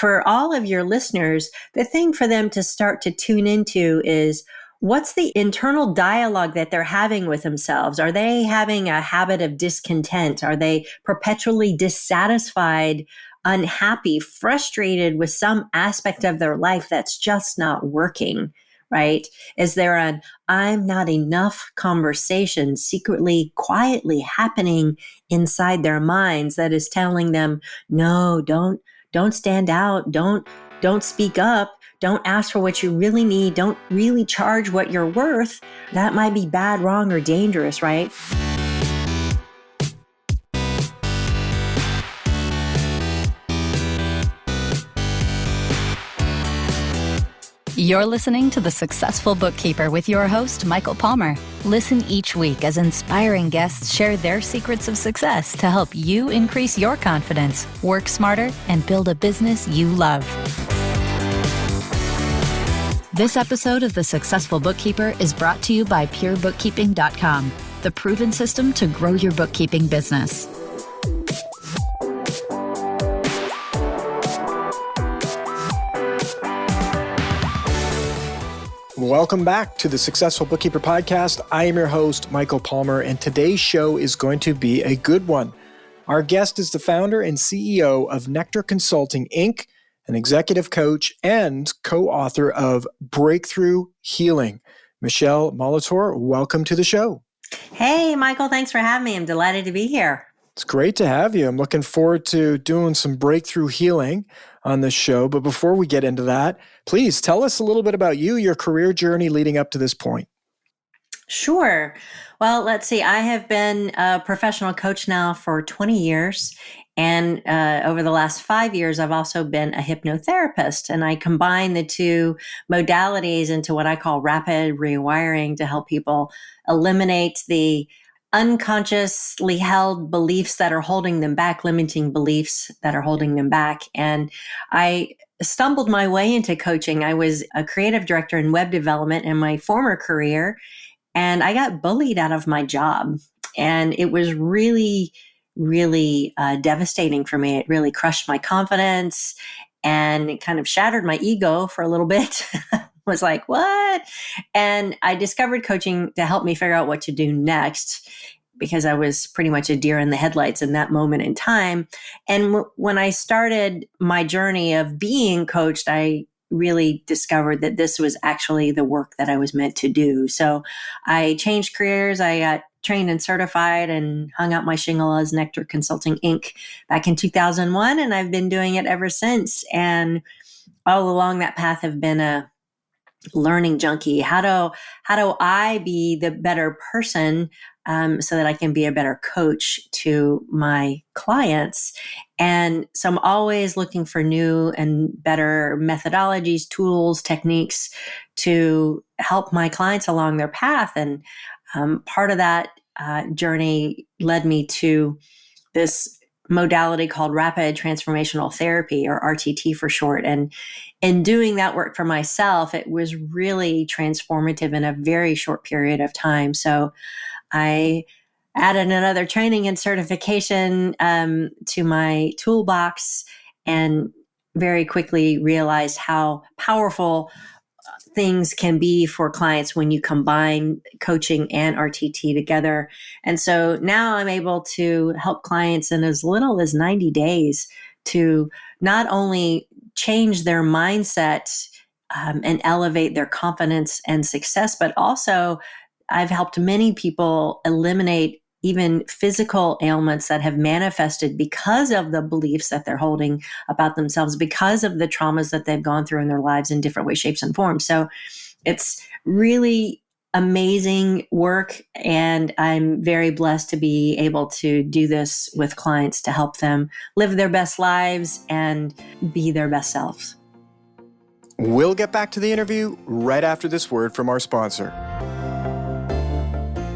for all of your listeners, the thing for them to start to tune into is, what's the internal dialogue that they're having with themselves? Are they having a habit of discontent? Are they perpetually dissatisfied, unhappy, frustrated with some aspect of their life that's just not working, right? Is there an I'm not enough conversation secretly, quietly happening inside their minds that is telling them, no, don't stand out. Don't speak up. Don't ask for what you really need. Don't really charge what you're worth. That might be bad, wrong, or dangerous, right? You're listening to The Successful Bookkeeper with your host, Michael Palmer. Listen each week as inspiring guests share their secrets of success to help you increase your confidence, work smarter, and build a business you love. This episode of The Successful Bookkeeper is brought to you by PureBookkeeping.com, the proven system to grow your bookkeeping business. Welcome back to the Successful Bookkeeper Podcast. I am your host, Michael Palmer, and today's show is going to be a good one. Our guest is the founder and CEO of Nectar Consulting, Inc., an executive coach and co-author of Breakthrough Healing. Michele Molitor, welcome to the show. Hey, Michael, thanks for having me. I'm delighted to be here. It's great to have you. I'm looking forward to doing some breakthrough healing on this show. But before we get into that, please tell us a little bit about you, your career journey leading up to this point. Sure. Well, let's see. I have been a professional coach now for 20 years. And over the last 5 years, I've also been a hypnotherapist. And I combine the two modalities into what I call rapid rewiring to help people eliminate the unconsciously held beliefs that are holding them back, limiting beliefs that are holding them back. And I stumbled my way into coaching. I was a creative director in web development in my former career, and I got bullied out of my job. And it was really devastating for me. It really crushed my confidence and it kind of shattered my ego for a little bit. Was like, what? And I discovered coaching to help me figure out what to do next, because I was pretty much a deer in the headlights in that moment in time. And when I started my journey of being coached, I really discovered that this was actually the work that I was meant to do. So I changed careers. I got trained and certified and hung out my shingle as Nectar Consulting, Inc. back in 2001. And I've been doing it ever since. And all along that path have been a learning junkie. How do I be the better person so that I can be a better coach to my clients? And so I'm always looking for new and better methodologies, tools, techniques to help my clients along their path. And part of that journey led me to this modality called Rapid Transformational Therapy, or RTT for short. And in doing that work for myself, it was really transformative in a very short period of time. So I added another training and certification to my toolbox, and very quickly realized how powerful things can be for clients when you combine coaching and RTT together. And so now I'm able to help clients in as little as 90 days to not only change their mindset and elevate their confidence and success, but also I've helped many people eliminate even physical ailments that have manifested because of the beliefs that they're holding about themselves, because of the traumas that they've gone through in their lives in different ways, shapes, and forms. So it's really amazing work, and I'm very blessed to be able to do this with clients to help them live their best lives and be their best selves. We'll get back to the interview right after this word from our sponsor.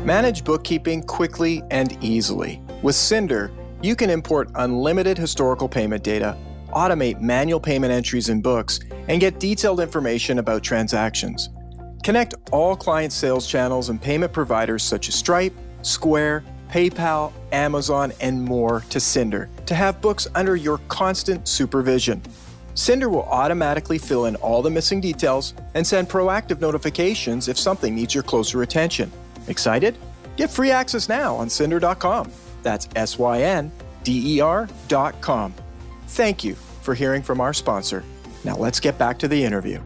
Manage bookkeeping quickly and easily. With Cinder, you can import unlimited historical payment data, automate manual payment entries in books, and get detailed information about transactions. Connect all client sales channels and payment providers such as Stripe, Square, PayPal, Amazon, and more to Cinder to have books under your constant supervision. Cinder will automatically fill in all the missing details and send proactive notifications if something needs your closer attention. Excited? Get free access now on Cinder.com. That's SYNDER.com. Thank you for hearing from our sponsor. Now let's get back to the interview.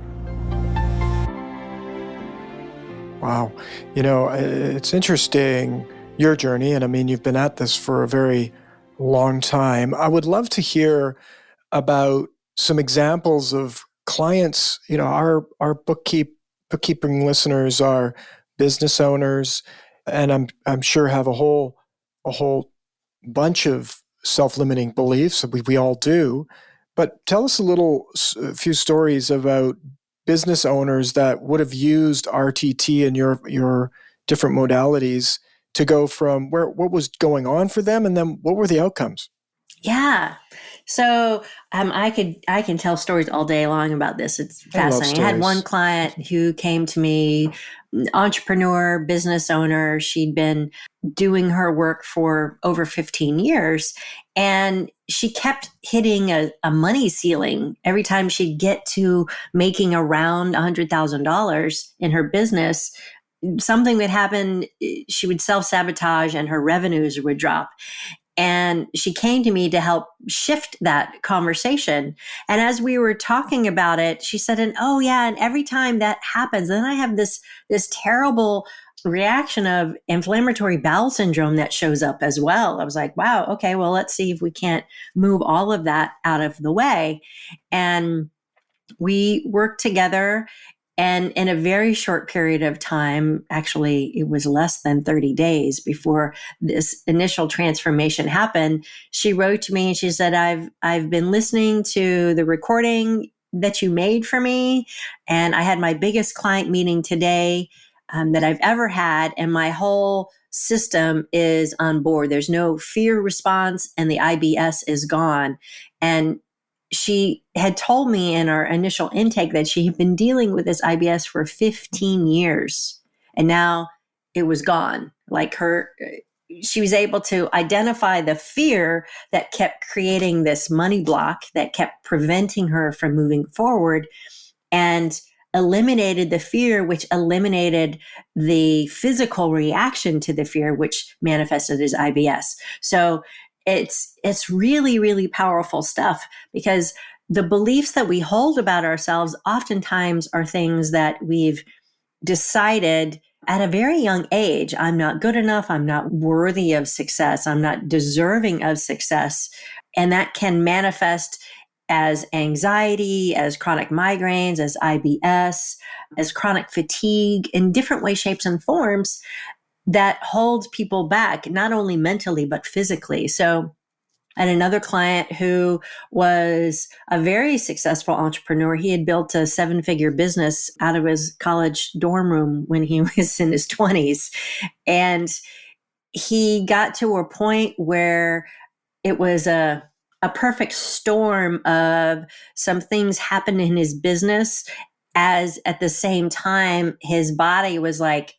Wow. It's interesting, your journey, and I mean, you've been at this for a very long time. I would love to hear about some examples of clients. Our bookkeeping listeners are business owners, and I'm sure have a whole bunch of self-limiting beliefs. We all do. But tell us a few stories about business owners that would have used RTT and your different modalities to go from what was going on for them, and then what were the outcomes? Yeah. So I can tell stories all day long about this. It's fascinating. I had one client who came to me, entrepreneur, business owner. She'd been doing her work for over 15 years, and she kept hitting a money ceiling every time she'd get to making around $100,000 in her business. Something would happen, she would self-sabotage and her revenues would drop. And she came to me to help shift that conversation. And as we were talking about it, she said, and every time that happens, then I have this terrible reaction of inflammatory bowel syndrome that shows up as well. I was like, wow, okay, well, let's see if we can't move all of that out of the way. And we worked together. And in a very short period of time, actually, it was less than 30 days before this initial transformation happened, she wrote to me and she said, I've been listening to the recording that you made for me, and I had my biggest client meeting today that I've ever had, and my whole system is on board. There's no fear response, and the IBS is gone. And she had told me in our initial intake that she had been dealing with this IBS for 15 years, and now it was gone. She was able to identify the fear that kept creating this money block that kept preventing her from moving forward, and eliminated the fear, which eliminated the physical reaction to the fear, which manifested as IBS. So it's really, really powerful stuff, because the beliefs that we hold about ourselves oftentimes are things that we've decided at a very young age. I'm not good enough. I'm not worthy of success. I'm not deserving of success. And that can manifest as anxiety, as chronic migraines, as IBS, as chronic fatigue in different ways, shapes, and forms that hold people back, not only mentally, but physically. So I had another client who was a very successful entrepreneur. He had built a 7-figure business out of his college dorm room when he was in his 20s. And he got to a point where it was a perfect storm of some things happened in his business, as at the same time, his body was like,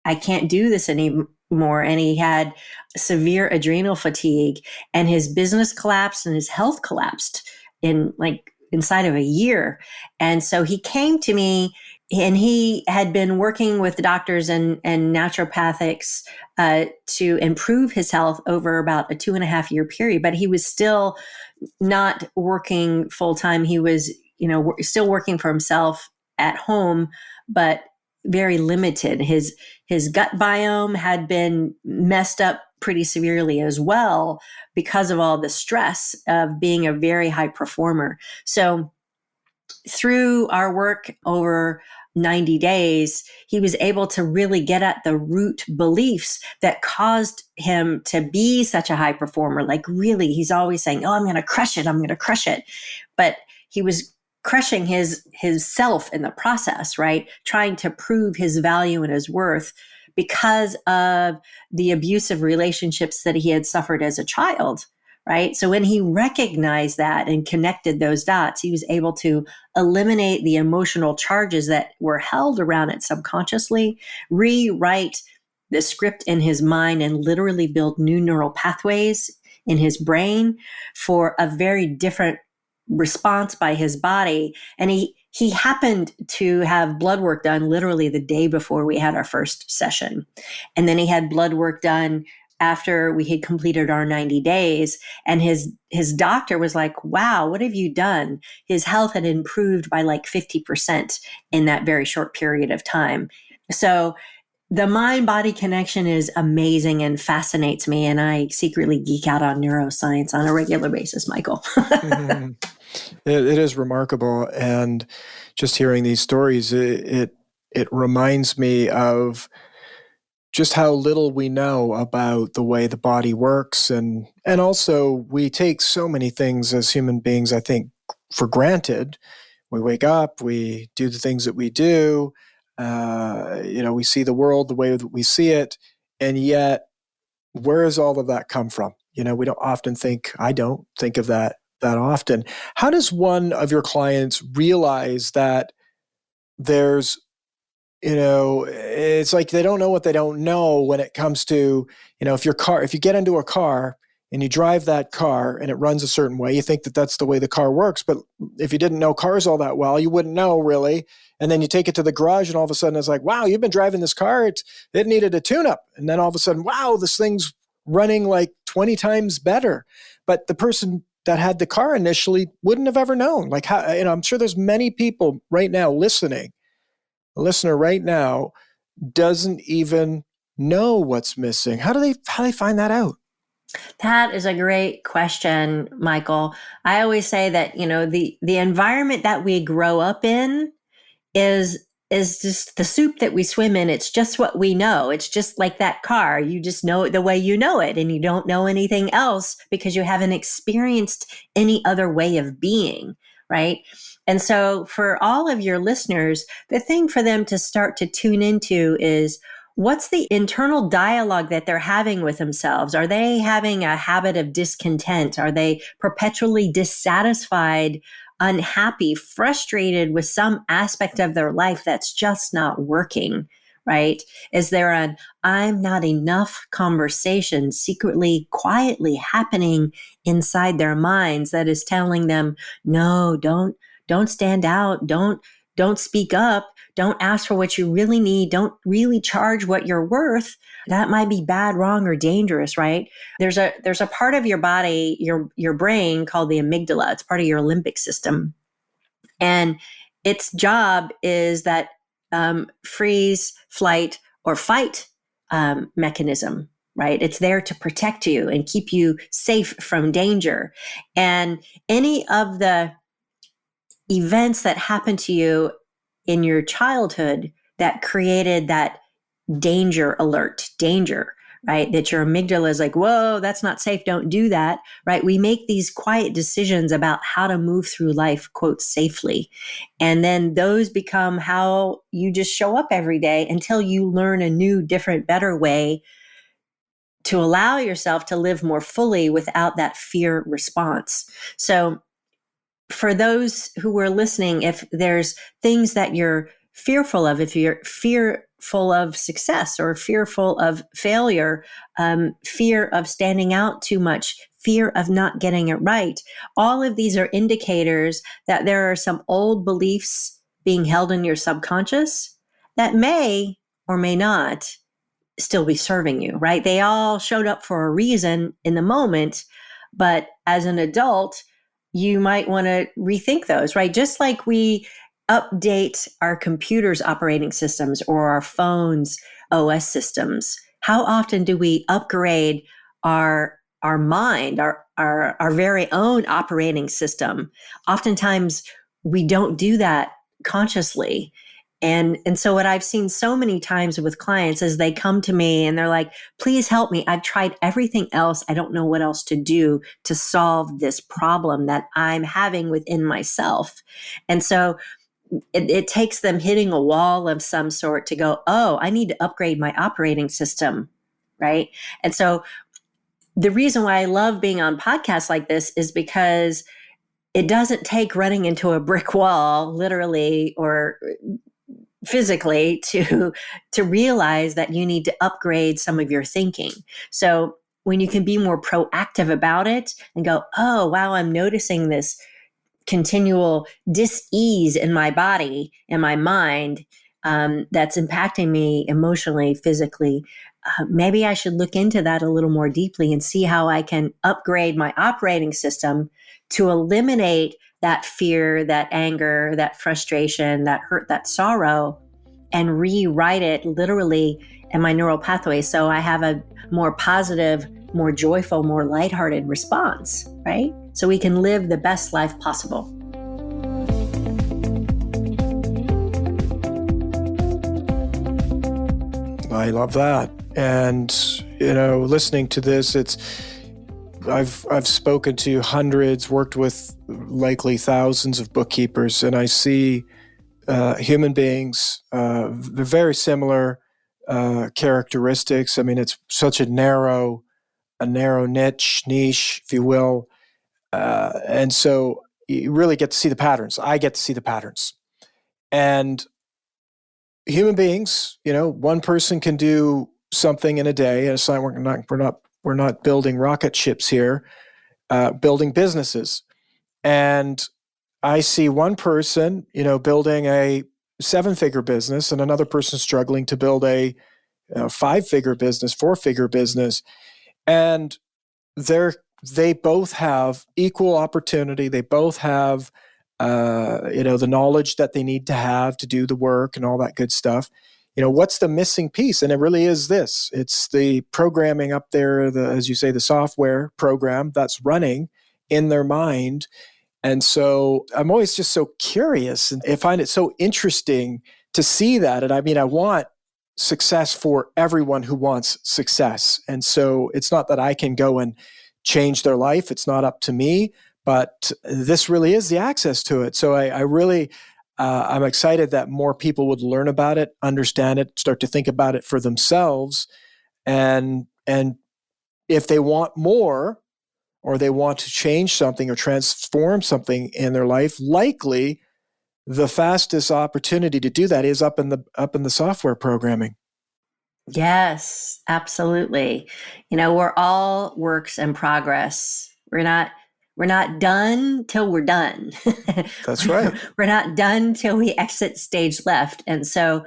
I can't do this anymore. And he had severe adrenal fatigue, and his business collapsed and his health collapsed inside of a year. And so he came to me, and he had been working with doctors and naturopathics to improve his health over about a 2.5-year period, but he was still not working full time. He was, still working for himself at home, but very limited. His gut biome had been messed up pretty severely as well because of all the stress of being a very high performer. So through our work over 90 days, he was able to really get at the root beliefs that caused him to be such a high performer. Like, really, he's always saying, I'm going to crush it. I'm going to crush it. But he was crushing his self in the process, right? Trying to prove his value and his worth because of the abusive relationships that he had suffered as a child, right? So when he recognized that and connected those dots, he was able to eliminate the emotional charges that were held around it subconsciously, rewrite the script in his mind, and literally build new neural pathways in his brain for a very different response by his body. And he happened to have blood work done literally the day before we had our first session. And then he had blood work done after we had completed our 90 days. And his doctor was like, wow, what have you done? His health had improved by like 50% in that very short period of time. So the mind-body connection is amazing and fascinates me. And I secretly geek out on neuroscience on a regular basis, Michael. Mhm. It is remarkable. And just hearing these stories, it reminds me of just how little we know about the way the body works. And also we take so many things as human beings, I think, for granted. We wake up, we do the things that we do, we see the world the way that we see it. And yet, where does all of that come from? We don't often I don't think of that often. How does one of your clients realize that there's, it's like they don't know what they don't know when it comes to, if you get into a car and you drive that car and it runs a certain way, you think that that's the way the car works. But if you didn't know cars all that well, you wouldn't know really. And then you take it to the garage and all of a sudden it's like, wow, you've been driving this car. It needed a tune-up. And then all of a sudden, wow, this thing's running like 20 times better. But the person that had the car initially wouldn't have ever known. Like, how, I'm sure there's many people right now listening. A listener right now doesn't even know what's missing. How do they find that out? That is a great question, Michael. I always say that, the environment that we grow up in is just the soup that we swim in. It's just what we know. It's just like that car. You just know it the way you know it, and you don't know anything else because you haven't experienced any other way of being, right? And so for all of your listeners, the thing for them to start to tune into is, what's the internal dialogue that they're having with themselves? Are they having a habit of discontent? Are they perpetually dissatisfied, unhappy, frustrated with some aspect of their life that's just not working, right? Is there an I'm not enough conversation secretly, quietly happening inside their minds that is telling them, no, don't stand out. Don't speak up. Don't ask for what you really need. Don't really charge what you're worth. That might be bad, wrong, or dangerous, right? There's a part of your body, your brain, called the amygdala. It's part of your limbic system. And its job is that freeze, flight, or fight mechanism, right? It's there to protect you and keep you safe from danger. And any of the events that happened to you in your childhood that created that danger, right? That your amygdala is like, whoa, that's not safe. Don't do that, right? We make these quiet decisions about how to move through life, quote, safely. And then those become how you just show up every day until you learn a new, different, better way to allow yourself to live more fully without that fear response. So for those who are listening, if there's things that you're fearful of, if you're fearful of success or fearful of failure, fear of standing out too much, fear of not getting it right, all of these are indicators that there are some old beliefs being held in your subconscious that may or may not still be serving you, right? They all showed up for a reason in the moment, but as an adult, you might want to rethink those, right? Just like we update our computer's operating systems or our phone's OS systems, how often do we upgrade our mind, our very own operating system? Oftentimes we don't do that consciously. And so what I've seen so many times with clients is they come to me and they're like, please help me. I've tried everything else. I don't know what else to do to solve this problem that I'm having within myself. And so it takes them hitting a wall of some sort to go, oh, I need to upgrade my operating system, right? And so the reason why I love being on podcasts like this is because it doesn't take running into a brick wall, literally, or physically to realize that you need to upgrade some of your thinking. So when you can be more proactive about it and go, oh, wow, I'm noticing this continual dis-ease in my body and my mind that's impacting me emotionally, physically, maybe I should look into that a little more deeply and see how I can upgrade my operating system to eliminate that fear, that anger, that frustration, that hurt, that sorrow, and rewrite it literally in my neural pathways so I have a more positive, more joyful, more lighthearted response, right? So we can live the best life possible. I love that. And, listening to this, I've spoken to hundreds, worked with likely thousands of bookkeepers, and I see human beings, very similar characteristics. I mean, it's such a narrow niche, if you will. And so you really get to see the patterns. I get to see the patterns. And human beings, one person can do something in a day. And it's not, we're not building rocket ships here, building businesses. And I see one person, building a 7-figure business and another person struggling to build a 5-figure business, 4-figure business. And they both have equal opportunity. They both have, the knowledge that they need to have to do the work and all that good stuff. What's the missing piece? And it really is this. It's the programming up there, as you say, the software program that's running in their mind. And so I'm always just so curious, and I find it so interesting to see that. And I mean, I want success for everyone who wants success. And so it's not that I can go and change their life. It's not up to me, but this really is the access to it. So I really, I'm excited that more people would learn about it, understand it, start to think about it for themselves. And if they want more, or they want to change something or transform something in their life, likely the fastest opportunity to do that is up in the software programming. Yes, absolutely. We're all works in progress. We're not done till we're done. That's right. We're not done till we exit stage left. And so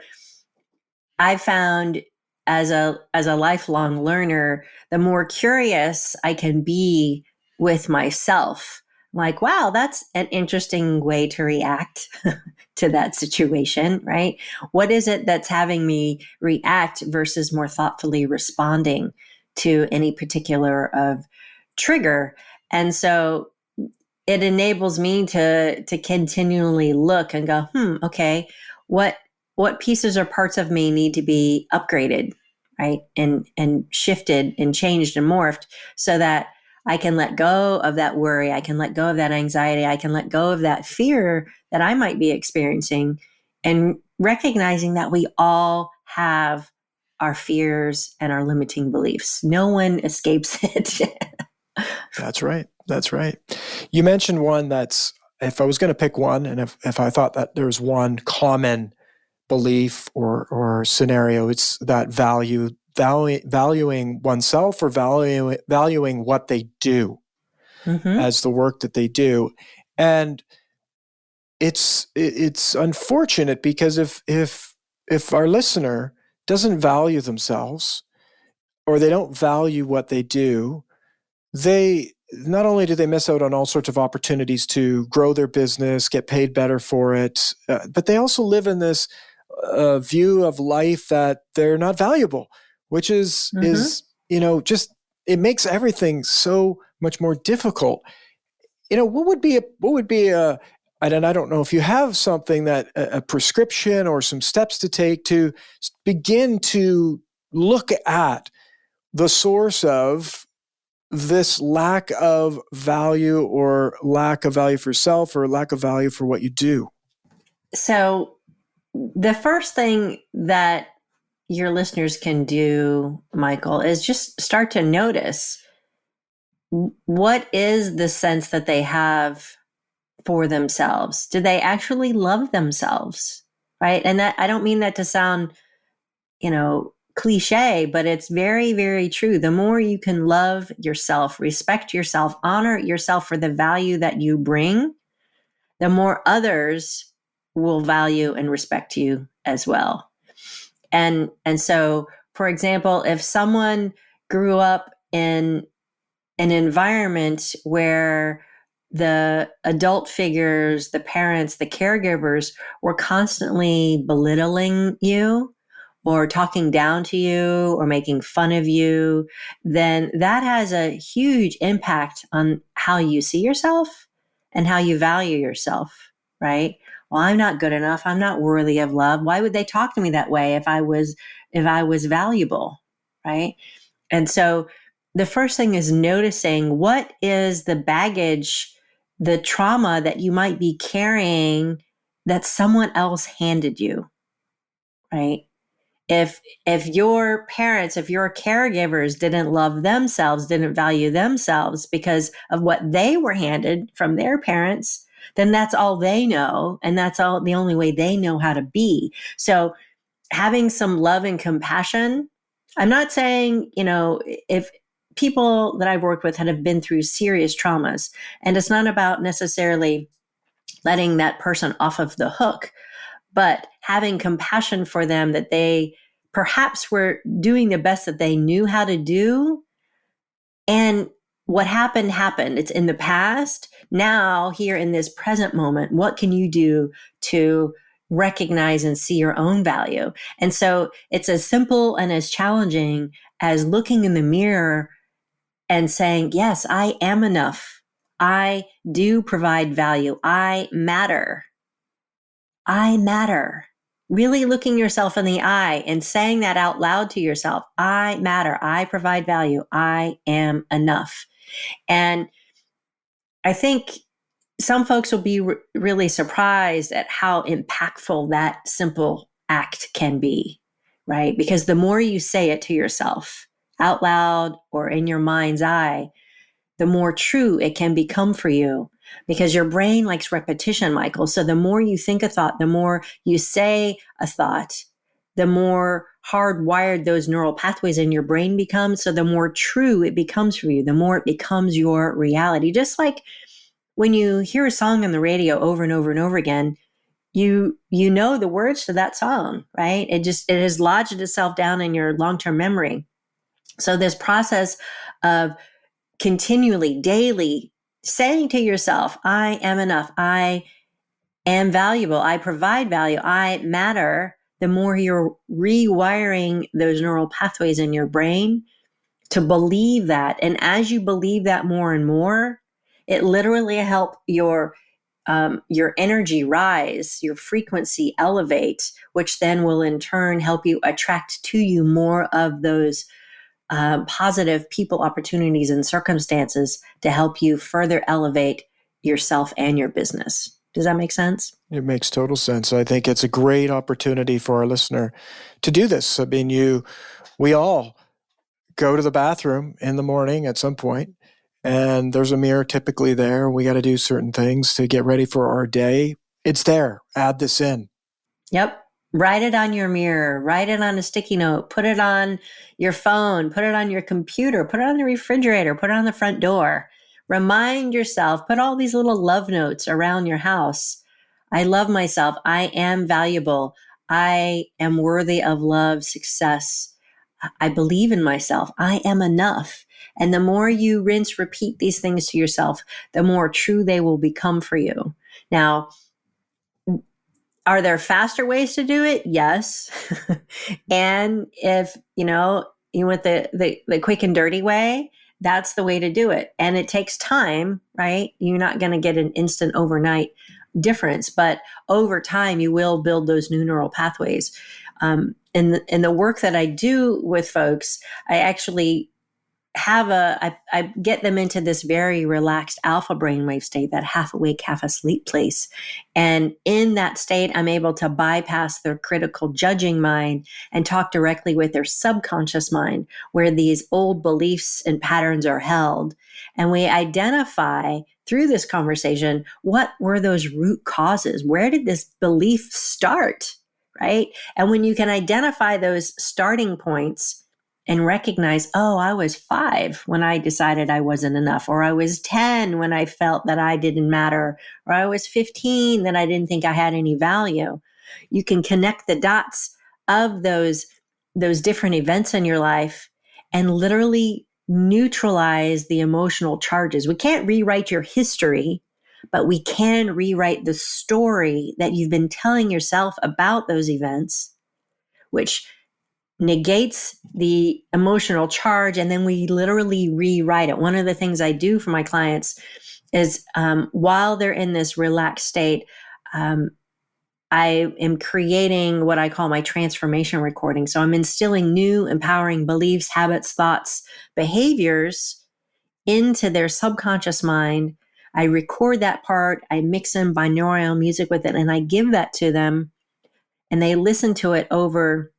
I found as a lifelong learner, the more curious I can be with myself, like, wow, that's an interesting way to react to that situation, right? What is it that's having me react versus more thoughtfully responding to any particular trigger? And so it enables me to continually look and go, okay, what pieces or parts of me need to be upgraded, right? And shifted and changed and morphed so that I can let go of that worry. I can let go of that anxiety. I can let go of that fear that I might be experiencing, and recognizing that we all have our fears and our limiting beliefs. No one escapes it. That's right. That's right. You mentioned one that's, if I was going to pick one, and if I thought that there's one common belief or scenario, it's that valuing oneself, or valuing what they do as the work that they do. And it's unfortunate, because if our listener doesn't value themselves, or they don't value what they do, they not only do they miss out on all sorts of opportunities to grow their business, get paid better for it, but they also live in this view of life that they're not valuable, which is just, it makes everything so much more difficult. What would be a, and I don't know if you have something, that a prescription or some steps to take to begin to look at the source of this lack of value, or lack of value for yourself, or lack of value for what you do. So the first thing that your listeners can do, Michael, is just start to notice, what is the sense that they have for themselves? Do they actually love themselves? Right. And that, I don't mean that to sound, cliche, but it's very, very true. The more you can love yourself, respect yourself, honor yourself for the value that you bring, the more others will value and respect you as well. And so, for example, if someone grew up in an environment where the adult figures, the parents, the caregivers were constantly belittling you or talking down to you or making fun of you, then that has a huge impact on how you see yourself and how you value yourself, right? Well, I'm not good enough. I'm not worthy of love. Why would they talk to me that way if I was valuable, right? And so the first thing is noticing what is the baggage, the trauma that you might be carrying that someone else handed you, right? If your parents, if your caregivers didn't love themselves, didn't value themselves because of what they were handed from their parents, then that's all they know, and that's all the only way they know how to be. So having some love and compassion. I'm not saying, if people that I've worked with have been through serious traumas, and it's not about necessarily letting that person off of the hook, but having compassion for them that they perhaps were doing the best that they knew how to do. And what happened, happened. It's in the past. Now, here in this present moment, what can you do to recognize and see your own value? And so it's as simple and as challenging as looking in the mirror and saying, yes, I am enough. I do provide value. I matter. I matter. Really looking yourself in the eye and saying that out loud to yourself. I matter. I provide value. I am enough. And I think some folks will be really surprised at how impactful that simple act can be, right? Because the more you say it to yourself out loud or in your mind's eye, the more true it can become for you, because your brain likes repetition, Michael. So the more you think a thought, the more you say a thought, the more hardwired those neural pathways in your brain become. So the more true it becomes for you, the more it becomes your reality. Just like when you hear a song on the radio over and over and over again, you know the words to that song, right? It has lodged itself down in your long-term memory. So this process of continually, daily saying to yourself, I am enough. I am valuable. I provide value. I matter. The more you're rewiring those neural pathways in your brain to believe that. And as you believe that more and more, it literally helps your energy rise, your frequency elevate, which then will in turn help you attract to you more of those positive people, opportunities, and circumstances to help you further elevate yourself and your business. Does that make sense? It makes total sense. I think it's a great opportunity for our listener to do this. I mean, we all go to the bathroom in the morning at some point, and there's a mirror typically there. We got to do certain things to get ready for our day. It's there. Add this in. Yep. Write it on your mirror, write it on a sticky note, put it on your phone, put it on your computer, put it on the refrigerator, put it on the front door. Remind yourself, put all these little love notes around your house. I love myself. I am valuable. I am worthy of love, success. I believe in myself. I am enough. And the more you rinse, repeat these things to yourself, the more true they will become for you. Now, are there faster ways to do it? Yes. And if, you want the quick and dirty way, that's the way to do it. And it takes time, right? You're not going to get an instant overnight difference, but over time you will build those new neural pathways. In the work that I do with folks, I actually I get them into this very relaxed alpha brainwave state, that half awake, half asleep place. And in that state, I'm able to bypass their critical judging mind and talk directly with their subconscious mind, where these old beliefs and patterns are held. And we identify through this conversation, what were those root causes? Where did this belief start? Right? And when you can identify those starting points and recognize, oh, I was 5 when I decided I wasn't enough, or I was 10 when I felt that I didn't matter, or I was 15 that I didn't think I had any value. You can connect the dots of those different events in your life and literally neutralize the emotional charges. We can't rewrite your history, but we can rewrite the story that you've been telling yourself about those events, which negates the emotional charge, and then we literally rewrite it. One of the things I do for my clients is while they're in this relaxed state, I am creating what I call my transformation recording. So I'm instilling new empowering beliefs, habits, thoughts, behaviors into their subconscious mind. I record that part, I mix in binaural music with it, and I give that to them, and they listen to it over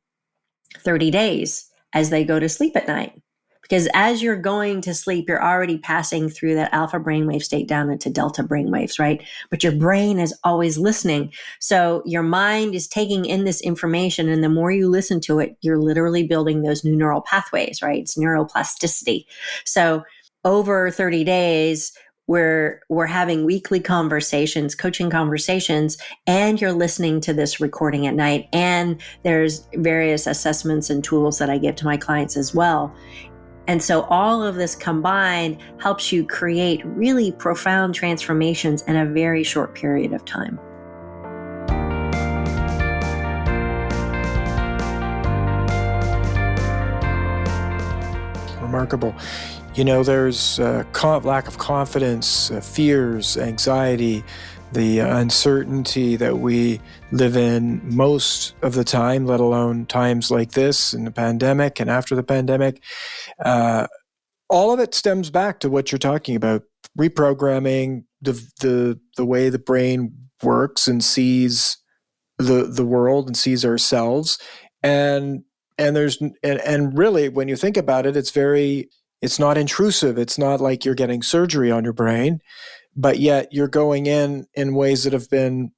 30 days as they go to sleep at night. Because as you're going to sleep, you're already passing through that alpha brainwave state down into delta brainwaves, right? But your brain is always listening. So your mind is taking in this information, and the more you listen to it, you're literally building those new neural pathways, right? It's neuroplasticity. So over 30 days, we're having weekly conversations, coaching conversations, and you're listening to this recording at night. And there's various assessments and tools that I give to my clients as well. And so all of this combined helps you create really profound transformations in a very short period of time. Remarkable. You know, there's lack of confidence, fears, anxiety, the uncertainty that we live in most of the time, let alone times like this in the pandemic and after the pandemic. All of it stems back to what you're talking about, reprogramming the way the brain works and sees the world and sees ourselves. And really, when you think about it, it's not intrusive. It's not like you're getting surgery on your brain, but yet you're going in ways that have been,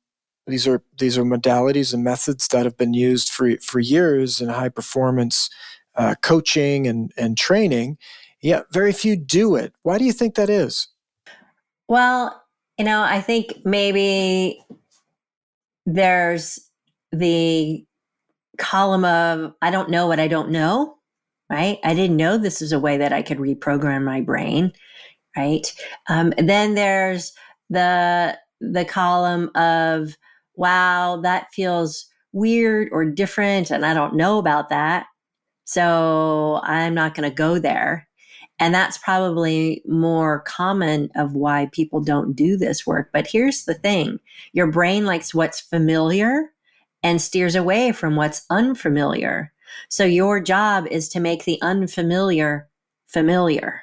these are modalities and methods that have been used for years in high performance coaching and training. Yet very few do it. Why do you think that is? Well, I think maybe there's the column of, I don't know what I don't know, right? I didn't know this is a way that I could reprogram my brain, right? And then there's the column of, wow, that feels weird or different, and I don't know about that, so I'm not going to go there. And that's probably more common of why people don't do this work. But here's the thing. Your brain likes what's familiar and steers away from what's unfamiliar. So your job is to make the unfamiliar familiar,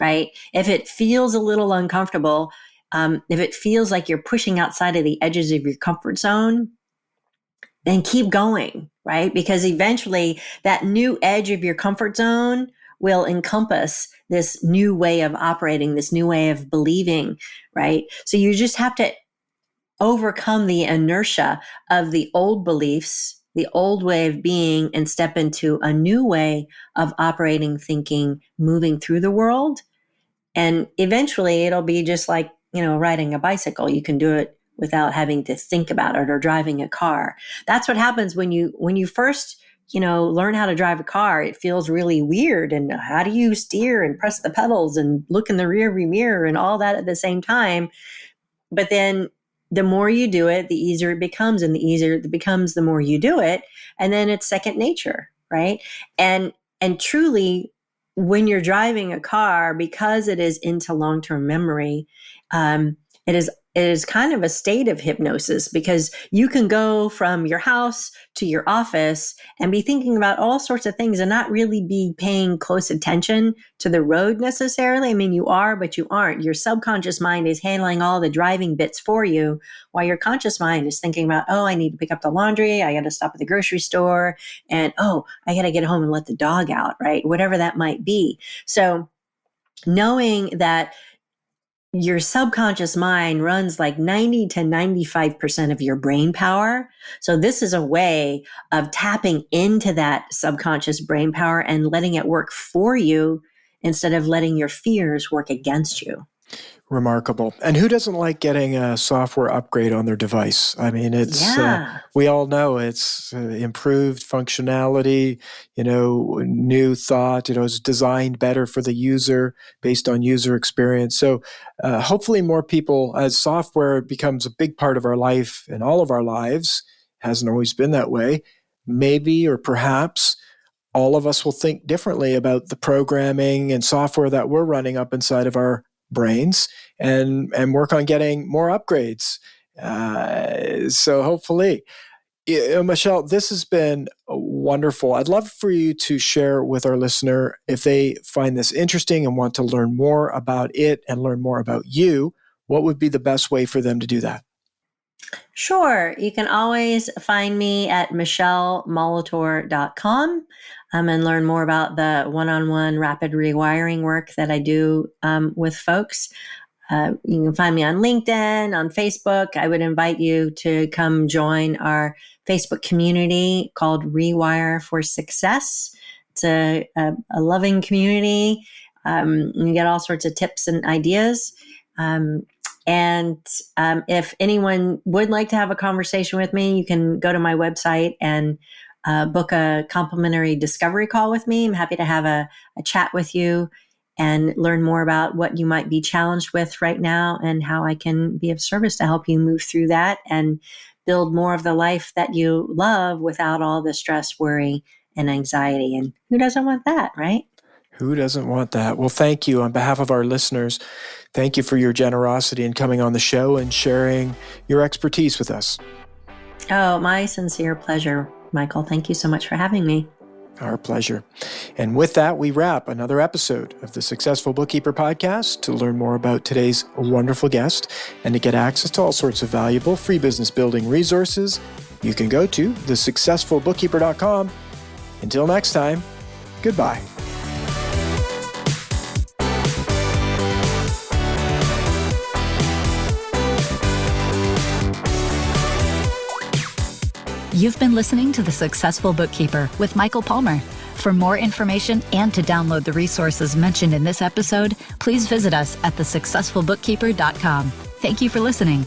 right? If it feels a little uncomfortable, if it feels like you're pushing outside of the edges of your comfort zone, then keep going, right? Because eventually that new edge of your comfort zone will encompass this new way of operating, this new way of believing, right? So you just have to overcome the inertia of the old beliefs, the old way of being, and step into a new way of operating, thinking, moving through the world. And eventually it'll be just like, riding a bicycle. You can do it without having to think about it, or driving a car. That's what happens when you first, learn how to drive a car. It feels really weird. And how do you steer and press the pedals and look in the rearview mirror and all that at the same time? But then the more you do it, the easier it becomes, and the easier it becomes, the more you do it. And then it's second nature, right? And truly, when you're driving a car, because it is into long-term memory, it is kind of a state of hypnosis, because you can go from your house to your office and be thinking about all sorts of things and not really be paying close attention to the road necessarily. I mean, you are, but you aren't. Your subconscious mind is handling all the driving bits for you, while your conscious mind is thinking about, oh, I need to pick up the laundry. I got to stop at the grocery store. And, oh, I got to get home and let the dog out, right? Whatever that might be. So knowing that your subconscious mind runs like 90 to 95% of your brain power. So this is a way of tapping into that subconscious brain power and letting it work for you instead of letting your fears work against you. Remarkable. And who doesn't like getting a software upgrade on their device? I mean, Yeah. we all know it's improved functionality, new thought, it's designed better for the user based on user experience. So hopefully more people, as software becomes a big part of our life and all of our lives, hasn't always been that way, maybe or perhaps all of us will think differently about the programming and software that we're running up inside of our brains and work on getting more upgrades. So hopefully, Michele, this has been wonderful. I'd love for you to share with our listener, if they find this interesting and want to learn more about it and learn more about you, what would be the best way for them to do that? Sure. You can always find me at michelemolitor.com and learn more about the one-on-one rapid rewiring work that I do with folks. You can find me on LinkedIn, on Facebook. I would invite you to come join our Facebook community called Rewire for Success. It's a loving community. You get all sorts of tips and ideas. If anyone would like to have a conversation with me, you can go to my website and book a complimentary discovery call with me. I'm happy to have a chat with you and learn more about what you might be challenged with right now and how I can be of service to help you move through that and build more of the life that you love without all the stress, worry, and anxiety. And who doesn't want that, right? Who doesn't want that? Well, thank you on behalf of our listeners. Thank you for your generosity in coming on the show and sharing your expertise with us. Oh, my sincere pleasure, Michael. Thank you so much for having me. Our pleasure. And with that, we wrap another episode of the Successful Bookkeeper podcast. To learn more about today's wonderful guest and to get access to all sorts of valuable free business building resources, you can go to thesuccessfulbookkeeper.com. Until next time, goodbye. You've been listening to The Successful Bookkeeper with Michael Palmer. For more information and to download the resources mentioned in this episode, please visit us at thesuccessfulbookkeeper.com. Thank you for listening.